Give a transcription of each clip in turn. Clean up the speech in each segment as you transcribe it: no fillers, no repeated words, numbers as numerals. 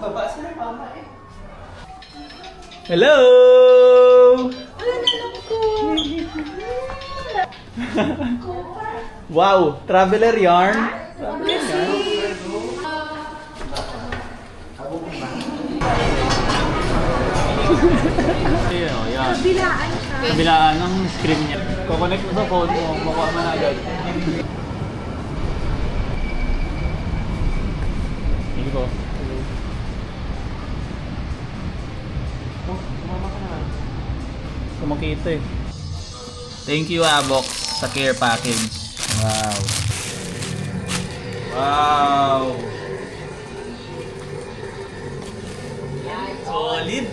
baba sila, mama eh. Hello! Wala na lang ko. Wow! Traveler yarn? Traveler yarn? Ayun o, yan. Kabilaan siya. Kabilaan ng screen niya. Kukonect mo sa phone mo, makuha mo na agad. Hindi ko. Oh, sumama ka na. Kumakita eh. Thank you, Abox, sa care package. Wow. Wow. Solid.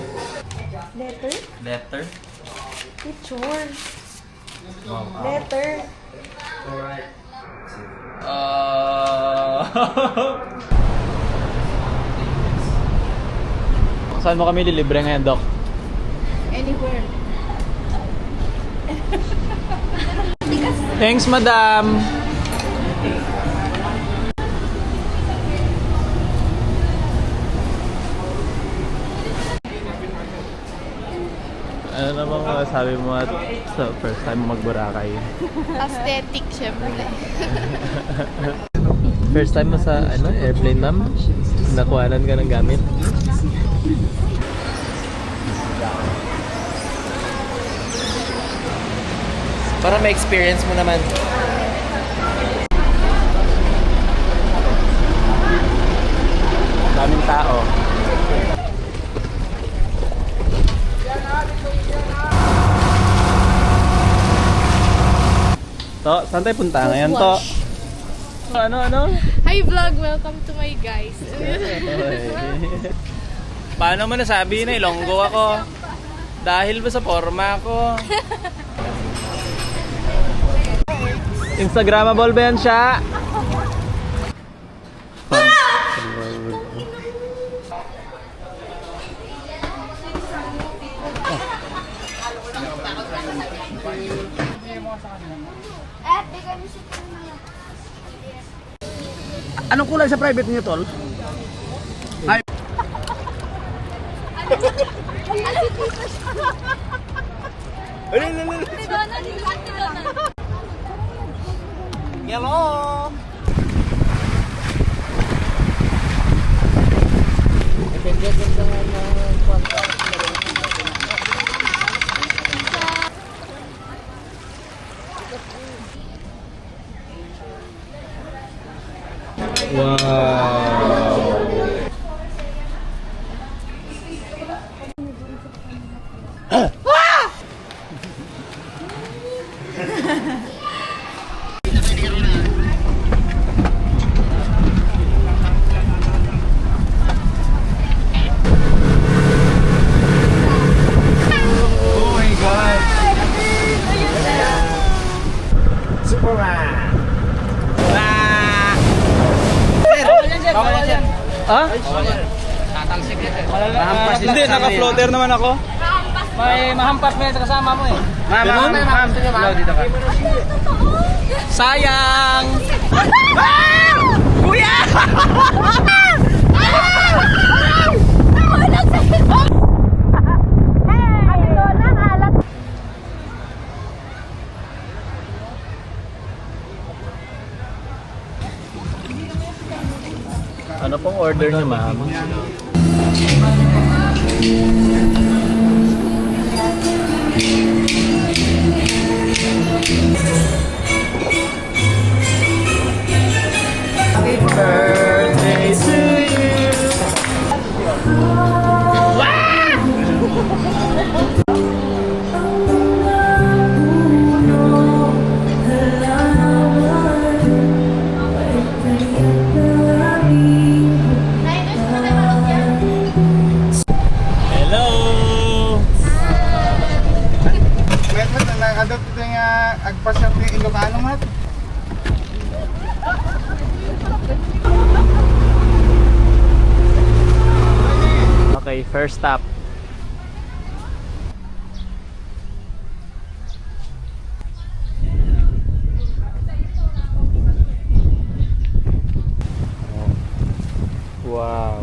Letter? Letter. Picture. Wow. Letter. Alright. Saan mo kami lilibre ngayon, Doc? Anywhere. Thanks, madam! Ano naman masasabi mo at sa first time mo mag-Boracay? Aesthetic, syempre. First time mo sa airplane, ma'am? Nakuhanan ka ng gamit? Para may experience mo naman. Daming tao. To, saan tayo punta ngayon, To? Ano? Hi vlog! Welcome to my guys. Paano mo nasabi na Ilonggo ako? Dahil ba sa forma ko? Instagramable ba yan siya? Anong kulay sa private niyo, tol? Ay. Hello! Wow! Ha? Hindi, naka-floater naman ako. May mahampas mo yan sa kasama mo eh. Ma'am, dito ka. Sayang! Kuya! Ano pong order niyo, ma'am? Happy birthday to you! Hello! Nag-adopt ito yung agpasyat ng Ilocano, mat. Okay, first stop. Wow.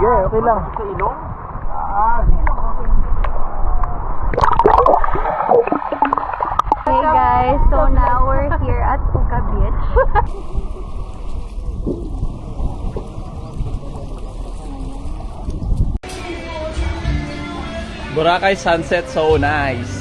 Sige, okay lang. Sa ilong? Hey guys, so now we're here at Uka Beach. Boracay sunset, so nice.